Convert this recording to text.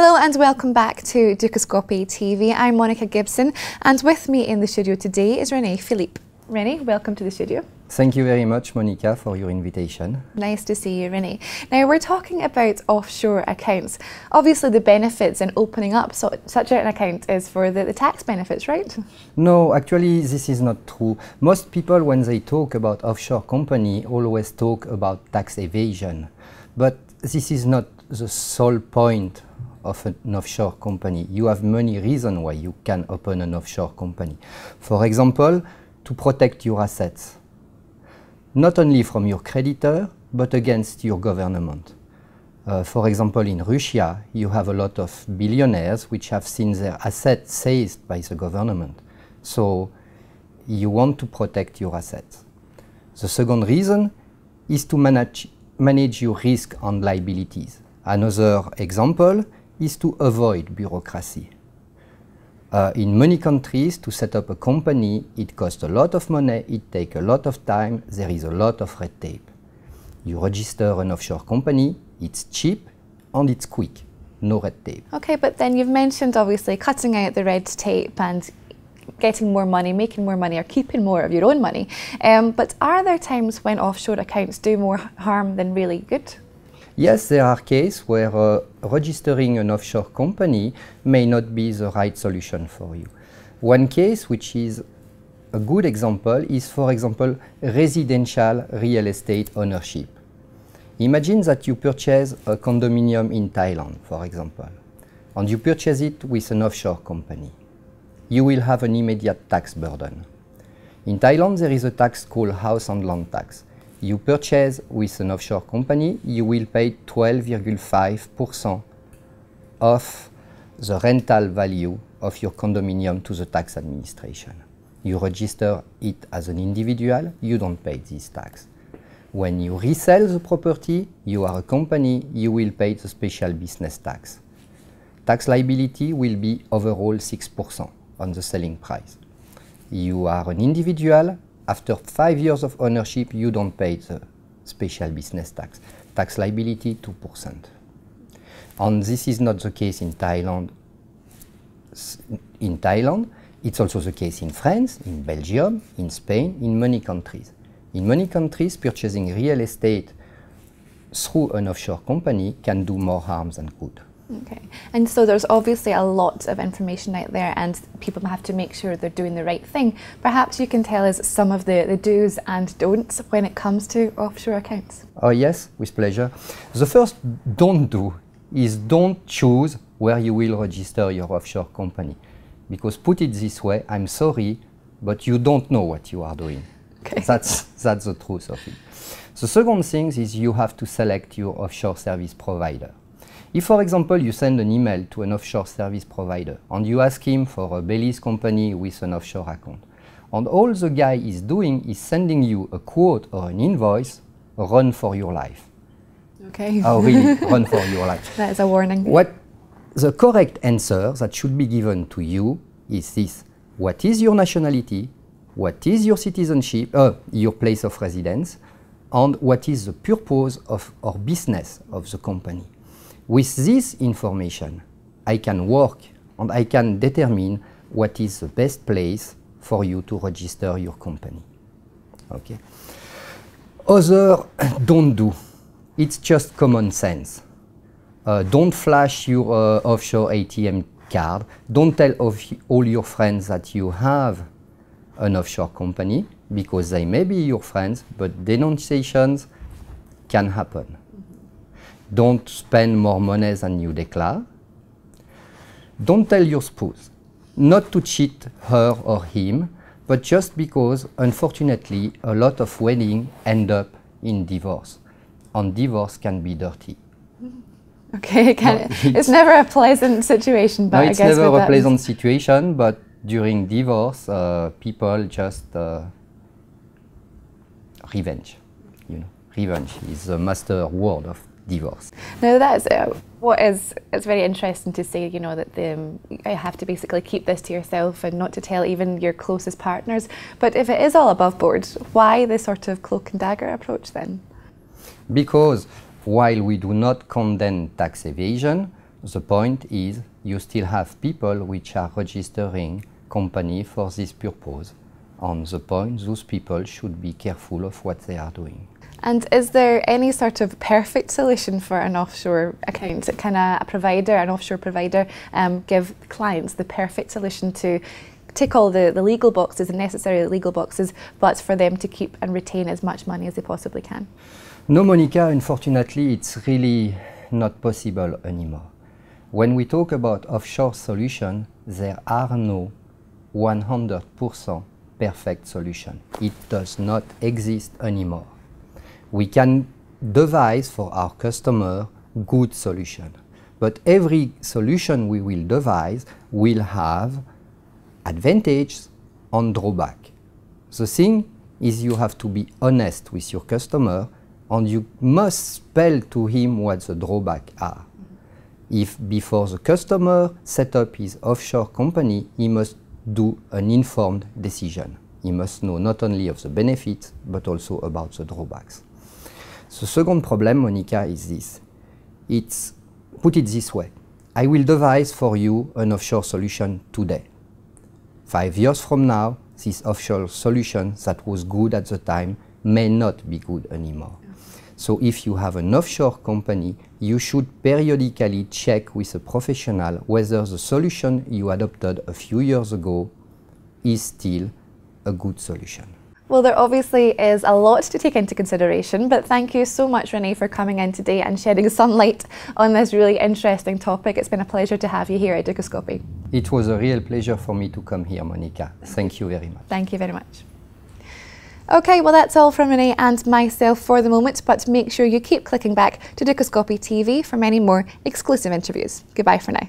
Hello and welcome back to Dukascopy TV. I'm Monica Gibson and with me in the studio today is Rene Philippe. Rene, welcome to the studio. Thank you very much, Monica, for your invitation. Nice to see you, Rene. Now, we're talking about offshore accounts. Obviously, the benefits in opening up such an account is for the tax benefits, right? No, actually, this is not true. Most people, when they talk about offshore company, always talk about tax evasion. But this is not the sole point of an offshore company. You have many reasons why you can open an offshore company. For example, to protect your assets. Not only from your creditor, but against your government. For example, in Russia, you have a lot of billionaires which have seen their assets seized by the government. So you want to protect your assets. The second reason is to manage your risk and liabilities. Another example is to avoid bureaucracy. In many countries, to set up a company, it costs a lot of money, it takes a lot of time, there is a lot of red tape. You register an offshore company, it's cheap and it's quick, no red tape. Okay, but then you've mentioned obviously cutting out the red tape and getting more money, making more money or keeping more of your own money. But are there times when offshore accounts do more harm than really good? Yes, there are cases where registering an offshore company may not be the right solution for you. One case which is a good example is, for example, residential real estate ownership. Imagine that you purchase a condominium in Thailand, for example, and you purchase it with an offshore company. You will have an immediate tax burden. In Thailand, there is a tax called house and land tax. You purchase with an offshore company, you will pay 12.5% of the rental value of your condominium to the tax administration. You register it as an individual, you don't pay this tax. When you resell the property, you are a company, you will pay the special business tax. Tax liability will be overall 6% on the selling price. You are an individual. After 5 years of ownership, you don't pay the special business tax. Tax liability, 2%. And this is not the case in Thailand. In Thailand, it's also the case in France, in Belgium, in Spain, in many countries. In many countries, purchasing real estate through an offshore company can do more harm than good. Okay, and so there's obviously a lot of information out there and people have to make sure they're doing the right thing. Perhaps you can tell us some of the do's and don'ts when it comes to offshore accounts. Oh yes, with pleasure. The first don't do is don't choose where you will register your offshore company. Because put it this way, I'm sorry, but you don't know what you are doing. Okay. That's the truth of it. The second thing is you have to select your offshore service provider. If, for example, you send an email to an offshore service provider and you ask him for a Belize company with an offshore account, and all the guy is doing is sending you a quote or an invoice, run for your life. Okay. Oh, really, run for your life. That is a warning. What the correct answer that should be given to you is this. What is your nationality? What is your citizenship, your place of residence? And what is the purpose of or business of the company? With this information, I can work and I can determine what is the best place for you to register your company. Okay. Other don't do. It's just common sense. Don't flash your offshore ATM card. Don't tell all your friends that you have an offshore company because they may be your friends, but denunciations can happen. Don't spend more money than you declare. Don't tell your spouse not to cheat her or him, but just because, unfortunately, a lot of weddings end up in divorce. And divorce can be dirty. Okay, it's never a pleasant situation, but no, it's never a pleasant situation, but during divorce, people just revenge. You know, revenge is the master word of divorce. Now that's it's very interesting to say, you know, that you have to basically keep this to yourself and not to tell even your closest partners. But if it is all above board, why this sort of cloak and dagger approach then? Because while we do not condemn tax evasion, The point is you still have people which are registering company for this purpose. On the point, those people should be careful of what they are doing. And is there any sort of perfect solution for an offshore account? Can a provider, an offshore provider, give clients the perfect solution to tick all the legal boxes, the necessary legal boxes, but for them to keep and retain as much money as they possibly can? No, Monica, unfortunately, it's really not possible anymore. When we talk about offshore solution, there are no 100% perfect solution. It does not exist anymore. We can devise for our customer good solution, but every solution we will devise will have advantages and drawback. The thing is you have to be honest with your customer and you must spell to him what the drawbacks are. If before the customer set up his offshore company, he must do an informed decision. He must know not only of the benefits, but also about the drawbacks. The second problem, Monica, is this. Put it this way. I will devise for you an offshore solution today. 5 years from now, this offshore solution that was good at the time may not be good anymore. So if you have an offshore company, you should periodically check with a professional whether the solution you adopted a few years ago is still a good solution. Well, there obviously is a lot to take into consideration, but thank you so much, Rene, for coming in today and shedding some light on this really interesting topic. It's been a pleasure to have you here at Dukascopy. It was a real pleasure for me to come here, Monica. Thank you very much. Thank you very much. Okay, well that's all from Rene and myself for the moment, but make sure you keep clicking back to Dukascopy TV for many more exclusive interviews. Goodbye for now.